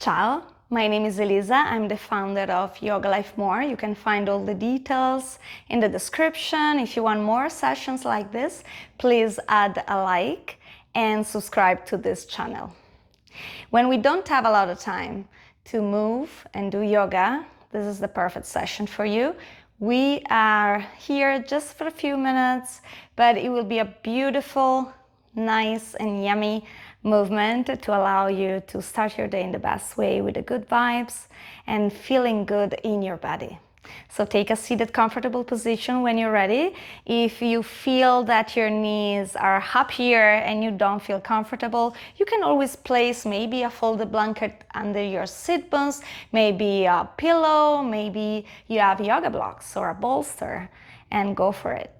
Ciao, my name is Elisa. I'm the founder of Yogalifemore. You can find all the details in the description. If you want more sessions like this, please add a like and subscribe to this channel. When we don't have a lot of time to move and do yoga, this is the perfect session for you. We are here just for a few minutes, but it will be a beautiful, nice and yummy movement to allow you to start your day in the best way with the good vibes and feeling good in your body. So take a seated comfortable position when you're ready. If you feel that your knees are up here and you don't feel comfortable, you can always place maybe a folded blanket under your sit bones, maybe a pillow, maybe you have yoga blocks or a bolster, and go for it.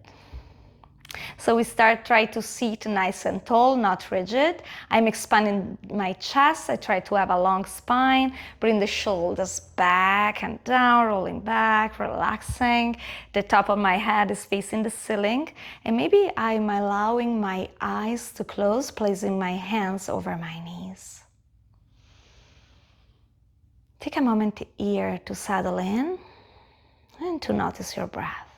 So we try to sit nice and tall, not rigid. I'm expanding my chest. I try to have a long spine. Bring the shoulders back and down, rolling back, relaxing. The top of my head is facing the ceiling. And maybe I'm allowing my eyes to close, placing my hands over my knees. Take a moment here to settle in and to notice your breath.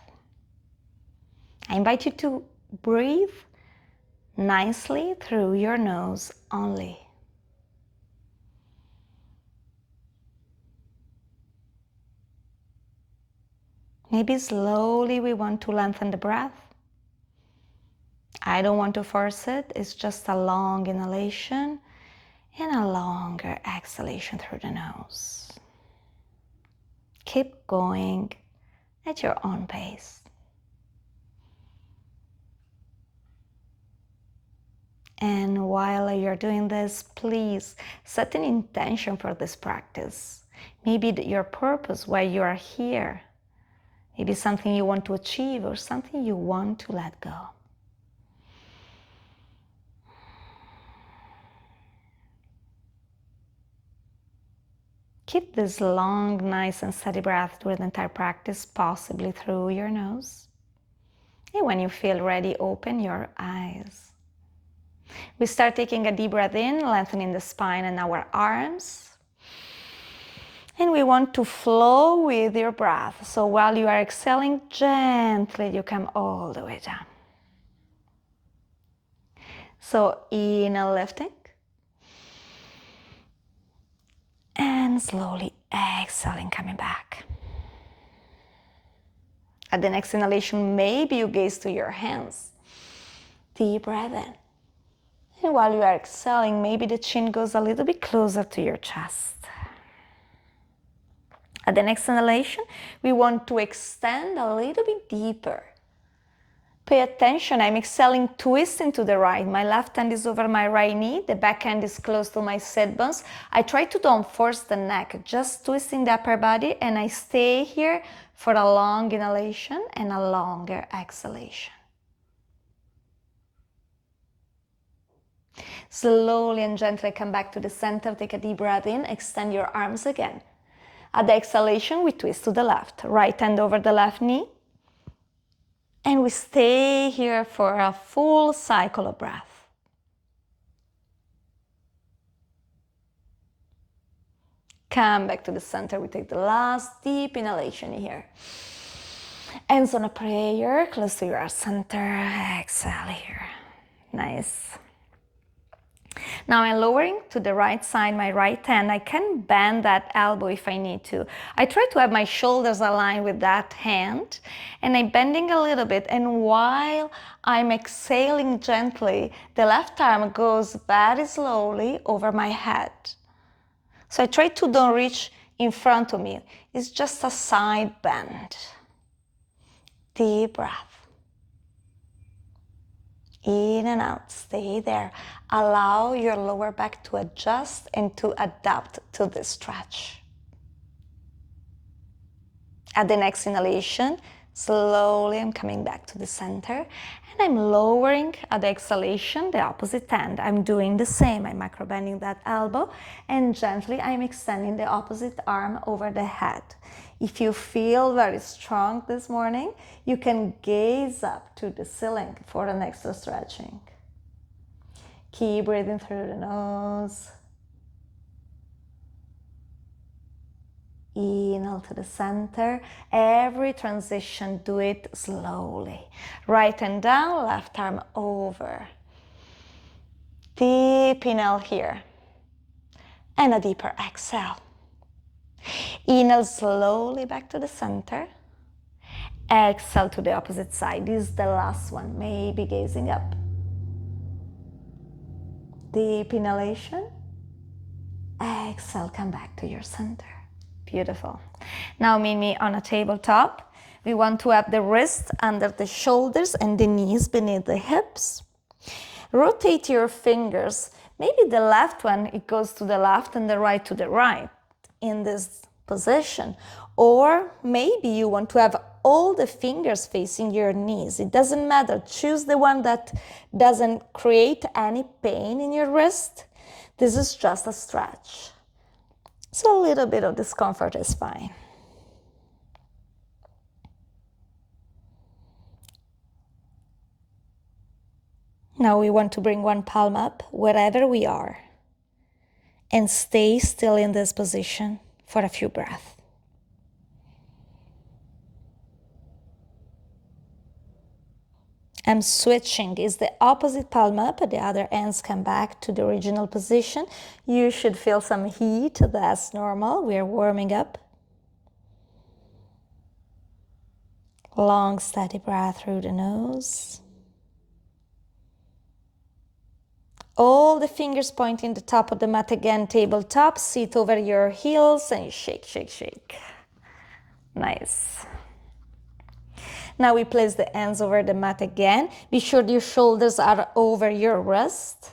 I invite you to breathe nicely through your nose only. Maybe slowly we want to lengthen the breath. I don't want to force it. It's just a long inhalation and a longer exhalation through the nose. Keep going at your own pace. And while you're doing this, please set an intention for this practice. Maybe your purpose, why you are here. Maybe something you want to achieve or something you want to let go. Keep this long, nice and steady breath during the entire practice, possibly through your nose. And when you feel ready, open your eyes. We start taking a deep breath in, lengthening the spine and our arms. And we want to flow with your breath. So while you are exhaling, gently you come all the way down. So inhale, lifting. And slowly exhaling, coming back. At the next inhalation, maybe you gaze to your hands. Deep breath in. And while you are exhaling, maybe the chin goes a little bit closer to your chest. At the next inhalation, we want to extend a little bit deeper. Pay attention, I'm exhaling, twisting to the right. My left hand is over my right knee, the back hand is close to my sit bones. I try to don't force the neck, just twisting the upper body, and I stay here for a long inhalation and a longer exhalation. Slowly and gently come back to the center, take a deep breath in, extend your arms again. At the exhalation, we twist to the left, right hand over the left knee. And we stay here for a full cycle of breath. Come back to the center, we take the last deep inhalation here. Ends on a prayer, close to your center, exhale here. Nice. Now I'm lowering to the right side, my right hand. I can bend that elbow if I need to. I try to have my shoulders aligned with that hand, and I'm bending a little bit. And while I'm exhaling gently, the left arm goes very slowly over my head. So I try to don't reach in front of me. It's just a side bend. Deep breath. In and out, stay there. Allow your lower back to adjust and to adapt to this stretch. At the next inhalation, slowly I'm coming back to the center and I'm lowering at the exhalation the opposite hand. I'm doing the same. I'm micro-bending that elbow and gently I'm extending the opposite arm over the head. If you feel very strong this morning, you can gaze up to the ceiling for an extra stretching. Keep breathing through the nose Inhale to the center. Every transition, do it slowly. Right hand down, left arm over. Deep inhale here. And a deeper exhale. Inhale slowly back to the center. Exhale to the opposite side. This is the last one. Maybe gazing up. Deep inhalation. Exhale, come back to your center. Beautiful. Now meet me on a tabletop. We want to have the wrists under the shoulders and the knees beneath the hips. Rotate your fingers. Maybe the left one, it goes to the left and the right to the right in this position. Or maybe you want to have all the fingers facing your knees. It doesn't matter. Choose the one that doesn't create any pain in your wrist. This is just a stretch. So a little bit of discomfort is fine. Now we want to bring one palm up wherever we are and stay still in this position for a few breaths. I'm switching. Is the opposite palm up, the other hands come back to the original position. You should feel some heat, that's normal. We're warming up. Long, steady breath through the nose. All the fingers pointing the top of the mat again, tabletop. Sit over your heels and shake, shake, shake. Nice. Now we place the hands over the mat again. Be sure your shoulders are over your wrist.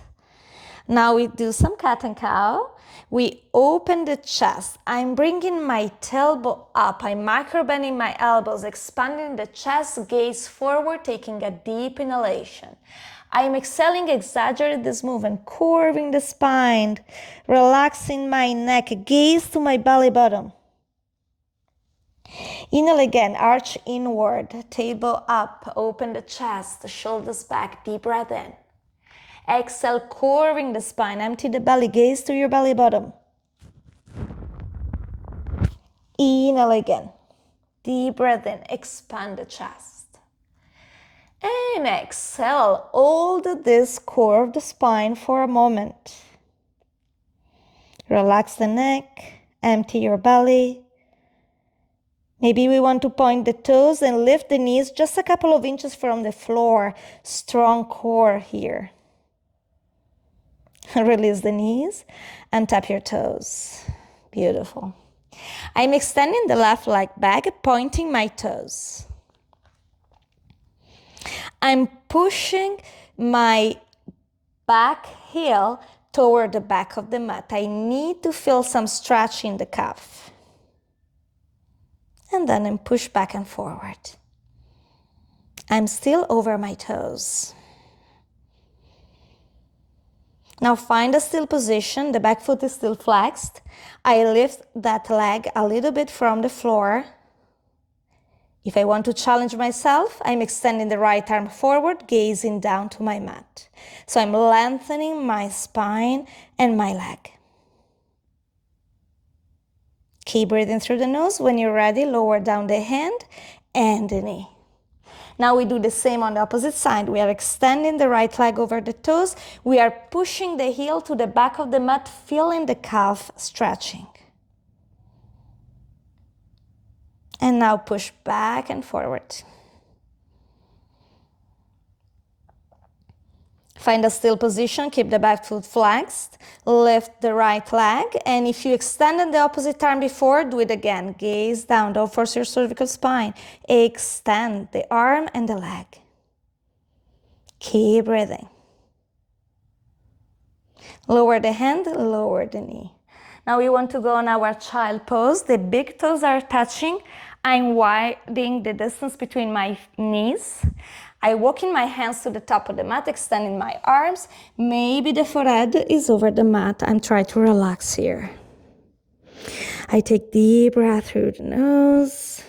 Now we do some cat and cow. We open the chest. I'm bringing my tailbone up. I'm micro-bending my elbows, expanding the chest, gaze forward, taking a deep inhalation. I'm exhaling, exaggerate this movement, curving the spine, relaxing my neck, gaze to my belly button. Inhale again, arch inward, table up, open the chest, shoulders back, deep breath in. Exhale, curving the spine, empty the belly, gaze to your belly button. Inhale again, deep breath in, expand the chest. And exhale, hold this curved spine for a moment. Relax the neck, empty your belly. Maybe we want to point the toes and lift the knees just a couple of inches from the floor. Strong core here. Release the knees and tap your toes. Beautiful. I'm extending the left leg back, pointing my toes. I'm pushing my back heel toward the back of the mat. I need to feel some stretch in the calf. And then I'm push back and forward. I'm still over my toes. Now find a still position. The back foot is still flexed. I lift that leg a little bit from the floor. If I want to challenge myself, I'm extending the right arm forward, gazing down to my mat. So I'm lengthening my spine and my leg. Keep breathing through the nose. When you're ready, lower down the hand and the knee. Now we do the same on the opposite side. We are extending the right leg over the toes. We are pushing the heel to the back of the mat, feeling the calf stretching. And now push back and forward. Find a still position, keep the back foot flexed, lift the right leg, and if you extended the opposite arm before, do it again. Gaze down, don't force your cervical spine. Extend the arm and the leg. Keep breathing. Lower the hand, lower the knee. Now we want to go on our child pose. The big toes are touching. I'm widening the distance between my knees. I walk in my hands to the top of the mat, extending my arms. Maybe the forehead is over the mat. I'm trying to relax here. I take deep breath through the nose.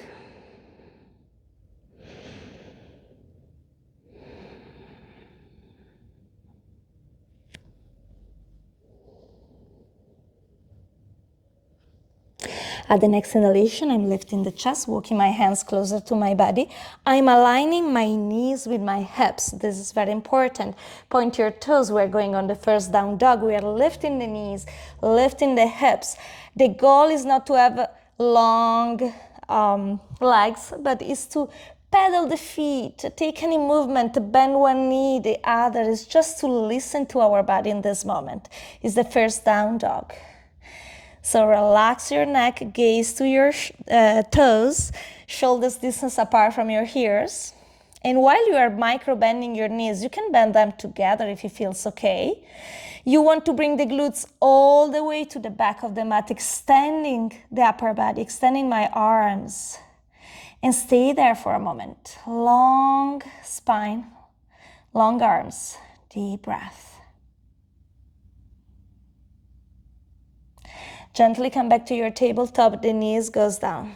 At the next inhalation, I'm lifting the chest, walking my hands closer to my body. I'm aligning my knees with my hips. This is very important. Point your toes. We're going on the first down dog. We are lifting the knees, lifting the hips. The goal is not to have long legs, but is to pedal the feet, take any movement, bend one knee, the other. Is just to listen to our body in this moment. It's the first down dog. So relax your neck, gaze to your toes, shoulders distance apart from your ears. And while you are micro bending your knees, you can bend them together if it feels okay. You want to bring the glutes all the way to the back of the mat, extending the upper body, extending my arms. And stay there for a moment. Long spine, long arms, deep breath. Gently come back to your tabletop, the knees goes down.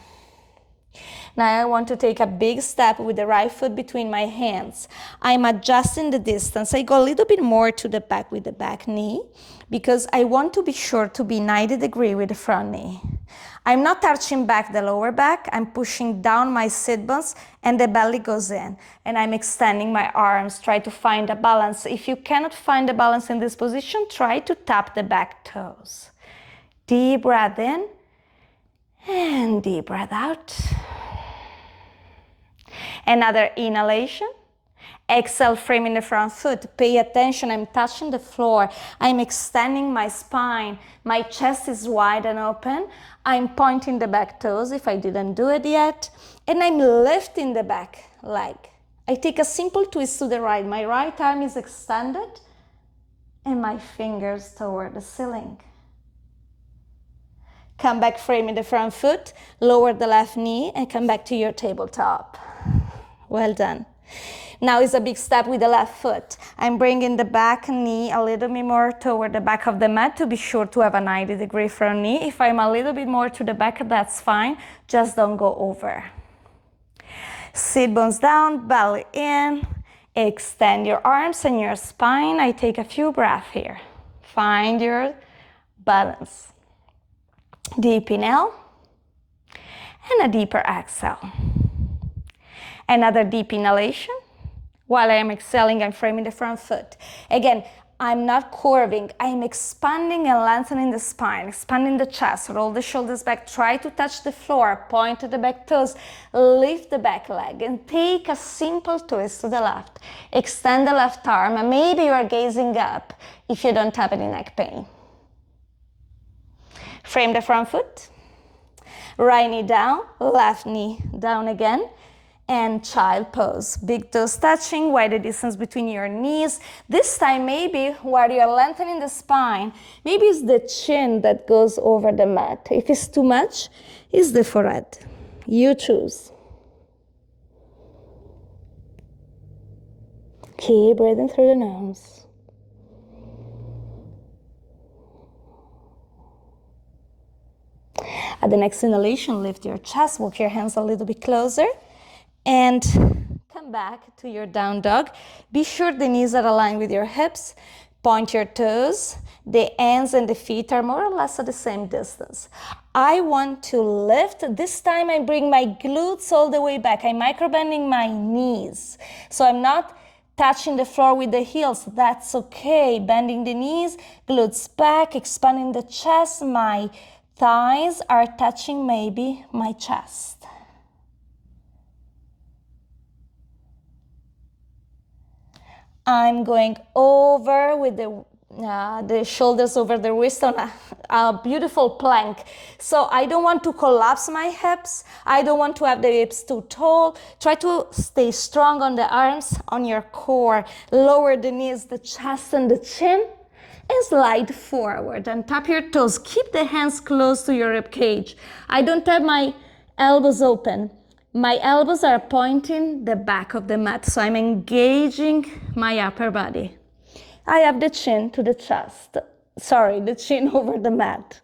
Now I want to take a big step with the right foot between my hands. I'm adjusting the distance. I go a little bit more to the back with the back knee because I want to be sure to be 90 degrees with the front knee. I'm not touching back the lower back. I'm pushing down my sit bones and the belly goes in. And I'm extending my arms, try to find a balance. If you cannot find a balance in this position, try to tap the back toes. Deep breath in and deep breath out. Another inhalation. Exhale, framing the front foot. Pay attention, I'm touching the floor. I'm extending my spine. My chest is wide and open. I'm pointing the back toes if I didn't do it yet. And I'm lifting the back leg. I take a simple twist to the right. My right arm is extended and my fingers toward the ceiling. Come back, framing the front foot, lower the left knee, and come back to your tabletop. Well done. Now is a big step with the left foot. I'm bringing the back knee a little bit more toward the back of the mat to be sure to have a 90-degree front knee. If I'm a little bit more to the back, that's fine. Just don't go over. Sit bones down, belly in. Extend your arms and your spine. I take a few breaths here. Find your balance. Deep inhale and a deeper exhale. Another deep inhalation. While I am exhaling, I'm framing the front foot. Again, I'm not curving. I'm expanding and lengthening the spine, expanding the chest. Roll the shoulders back. Try to touch the floor. Point to the back toes. Lift the back leg and take a simple twist to the left. Extend the left arm and maybe you are gazing up if you don't have any neck pain. Frame the front foot, right knee down, left knee down again, and child pose. Big toes touching, wider distance between your knees. This time maybe while you're lengthening the spine, maybe it's the chin that goes over the mat. If it's too much, it's the forehead. You choose. Keep breathing through the nose. At the next inhalation, lift your chest, walk your hands a little bit closer, and come back to your down dog. Be sure the knees are aligned with your hips. Point your toes. The hands and the feet are more or less at the same distance. I want to lift. This time I bring my glutes all the way back. I'm microbending my knees. So I'm not touching the floor with the heels. That's okay. Bending the knees, glutes back, expanding the chest. My thighs are touching maybe my chest. I'm going over with the shoulders over the wrist on a beautiful plank. So I don't want to collapse my hips. I don't want to have the hips too tall. Try to stay strong on the arms, on your core. Lower the knees, the chest and the chin. And slide forward and tap your toes. Keep the hands close to your rib cage. I don't have my elbows open. My elbows are pointing the back of the mat, so I'm engaging my upper body. I have the chin to the chest. Sorry, the chin over the mat.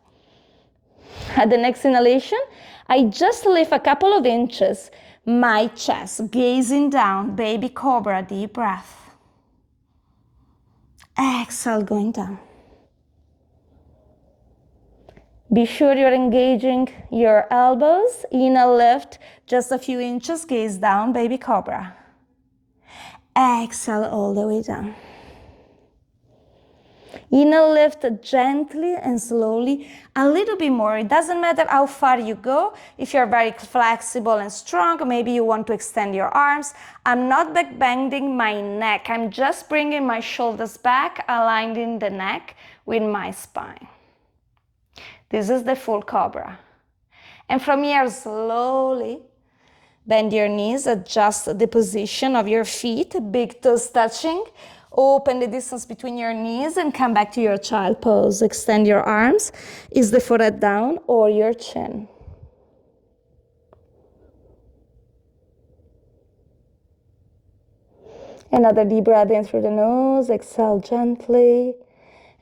At the next inhalation, I just lift a couple of inches my chest, gazing down, baby cobra, deep breath. Exhale, going down. Be sure you're engaging your elbows. Inhale, lift just a few inches, gaze down, baby cobra. Exhale all the way down. Inhale, lift gently and slowly, a little bit more. It doesn't matter how far you go. If you're very flexible and strong, maybe you want to extend your arms. I'm not back bending my neck. I'm just bringing my shoulders back, aligning the neck with my spine. This is the full cobra. And from here, slowly bend your knees, adjust the position of your feet, big toes touching. Open the distance between your knees and come back to your child pose. Extend your arms. Is the forehead down or your chin? Another deep breath in through the nose. Exhale gently.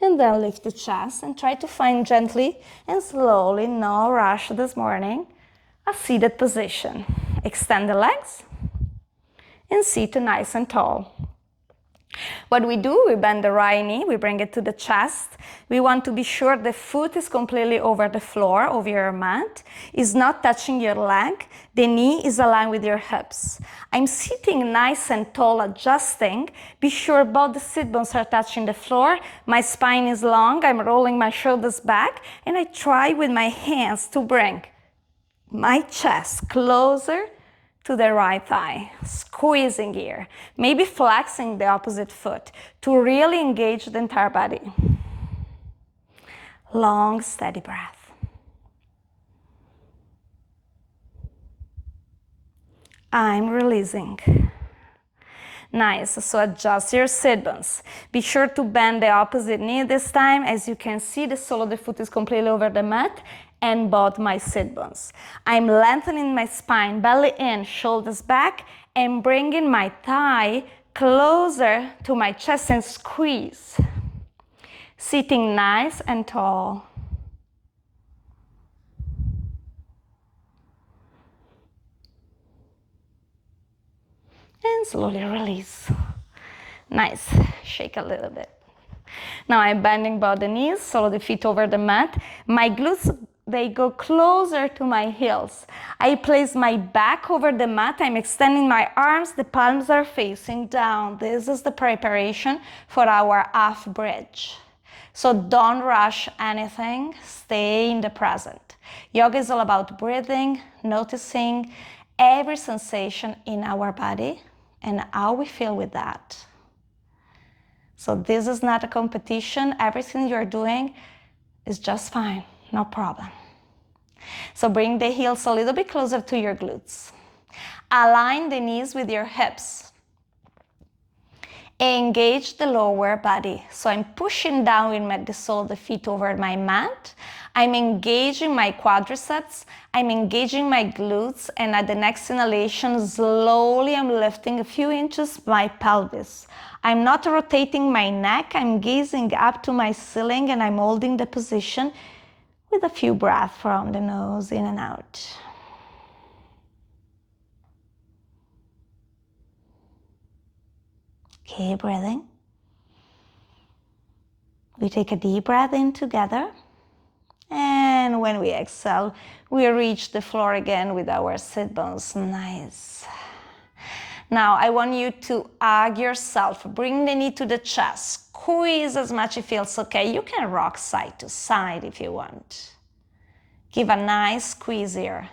And then lift the chest and try to find gently and slowly, no rush this morning, a seated position. Extend the legs and sit nice and tall. What we do, we bend the right knee, we bring it to the chest. We want to be sure the foot is completely over the floor, over your mat, is not touching your leg. The knee is aligned with your hips. I'm sitting nice and tall, adjusting. Be sure both the sit bones are touching the floor. My spine is long, I'm rolling my shoulders back, and I try with my hands to bring my chest closer to the right thigh, squeezing here, maybe flexing the opposite foot to really engage the entire body. Long, steady breath. I'm releasing. Nice, so adjust your sit bones. Be sure to bend the opposite knee this time. As you can see, the sole of the foot is completely over the mat and both my sit bones. I'm lengthening my spine, belly in, shoulders back, and bringing my thigh closer to my chest and squeeze. Sitting nice and tall. And slowly release. Nice, shake a little bit. Now I'm bending both the knees, so the feet over the mat. My glutes, they go closer to my heels. I place my back over the mat. I'm extending my arms. The palms are facing down. This is the preparation for our half bridge. So don't rush anything. Stay in the present. Yoga is all about breathing, noticing every sensation in our body and how we feel with that. So this is not a competition. Everything you're doing is just fine, no problem. So bring the heels a little bit closer to your glutes. Align the knees with your hips. Engage the lower body. So I'm pushing down with the sole of the feet over my mat. I'm engaging my quadriceps. I'm engaging my glutes. And at the next inhalation, slowly I'm lifting a few inches my pelvis. I'm not rotating my neck. I'm gazing up to my ceiling and I'm holding the position with a few breaths from the nose in and out. Keep breathing. We take a deep breath in together. And when we exhale, we reach the floor again with our sit bones. Nice. Now I want you to hug yourself. Bring the knee to the chest. Squeeze as much as it feels okay. You can rock side to side if you want. Give a nice squeeze here.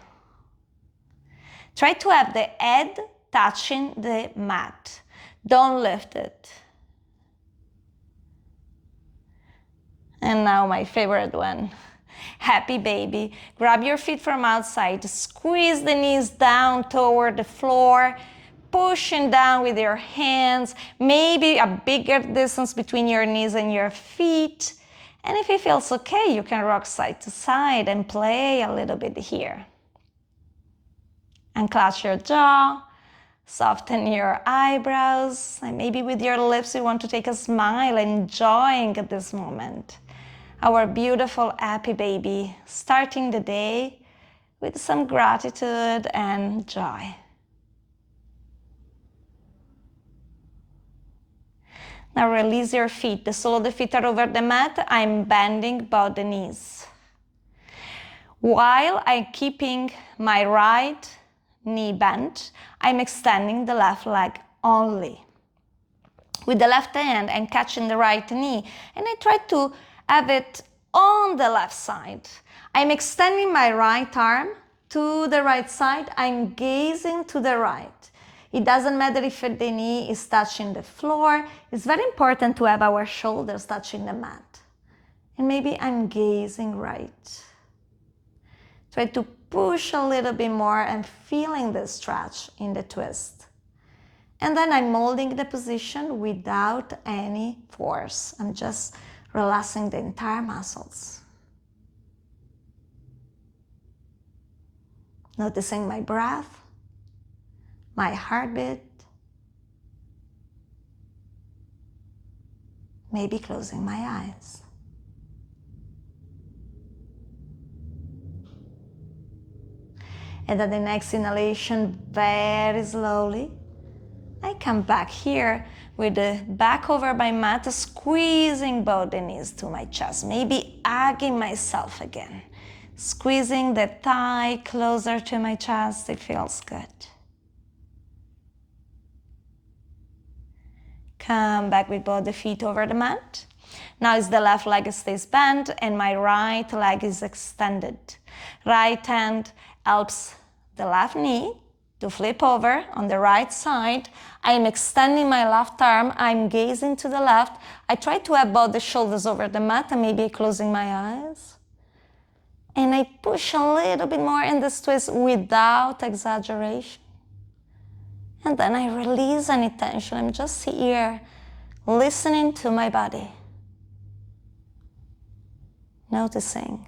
Try to have the head touching the mat. Don't lift it. And now my favorite one. Happy baby. Grab your feet from outside. Squeeze the knees down toward the floor. Pushing down with your hands. Maybe a bigger distance between your knees and your feet. And if it feels okay, you can rock side to side and play a little bit here. Unclench your jaw. Soften your eyebrows. And maybe with your lips you want to take a smile, enjoying this moment. Our beautiful happy baby, starting the day with some gratitude and joy. Now release your feet. The sole of the feet are over the mat. I'm bending both the knees. While I'm keeping my right knee bent, I'm extending the left leg only. With the left hand, I'm catching the right knee, and I try to have it on the left side. I'm extending my right arm to the right side. I'm gazing to the right. It doesn't matter if the knee is touching the floor. It's very important to have our shoulders touching the mat. And maybe I'm gazing right. Try to push a little bit more and feeling the stretch in the twist. And then I'm molding the position without any force. I'm just relaxing the entire muscles. Noticing my breath, my heartbeat, maybe closing my eyes. And at the next inhalation, very slowly, I come back here with the back over my mat, squeezing both the knees to my chest, maybe hugging myself again, squeezing the thigh closer to my chest. It feels good. Come back with both the feet over the mat. Now it's the left leg stays bent and my right leg is extended. Right hand helps the left knee to flip over on the right side. I'm extending my left arm. I'm gazing to the left. I try to have both the shoulders over the mat and maybe closing my eyes. And I push a little bit more in this twist without exaggeration. And then I release any tension. I'm just here, listening to my body. Noticing.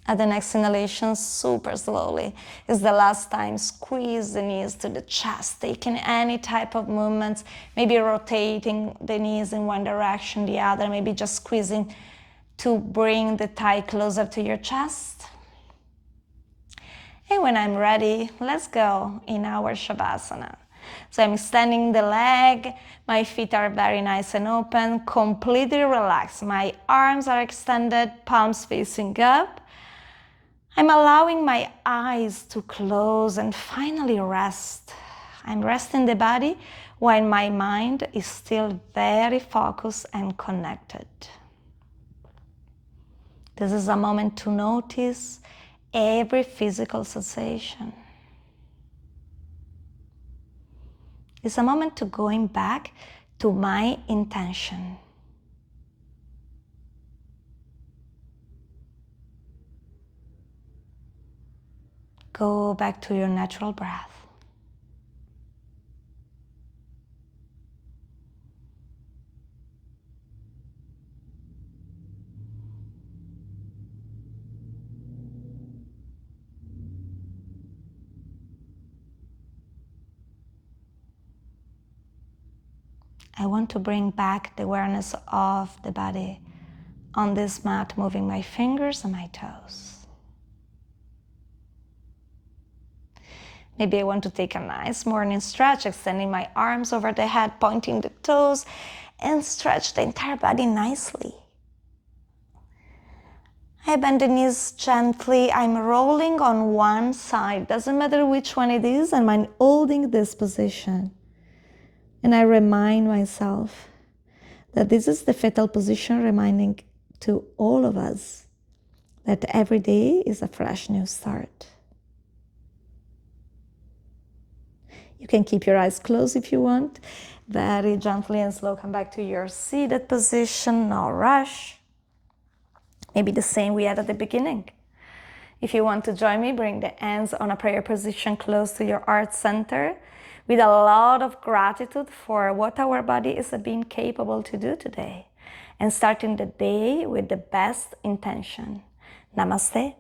At the next inhalation, super slowly, is the last time. Squeeze the knees to the chest, taking any type of movements, maybe rotating the knees in one direction, the other, maybe just squeezing to bring the thigh closer to your chest. And when I'm ready, let's go in our Shavasana. So I'm extending the leg, my feet are very nice and open, completely relaxed. My arms are extended, palms facing up. I'm allowing my eyes to close and finally rest. I'm resting the body while my mind is still very focused and connected. This is a moment to notice every physical sensation. It's a moment to going back to my intention. Go back to your natural breath. I want to bring back the awareness of the body on this mat, moving my fingers and my toes. Maybe I want to take a nice morning stretch, extending my arms over the head, pointing the toes, and stretch the entire body nicely. I bend the knees gently. I'm rolling on one side. Doesn't matter which one it is, and I'm holding this position. And I remind myself that this is the fetal position, reminding to all of us that every day is a fresh new start. You can keep your eyes closed if you want. Very gently and slow, come back to your seated position, no rush. Maybe the same we had at the beginning. If you want to join me, bring the hands on a prayer position close to your heart center with a lot of gratitude for what our body is being capable to do today. And starting the day with the best intention. Namaste.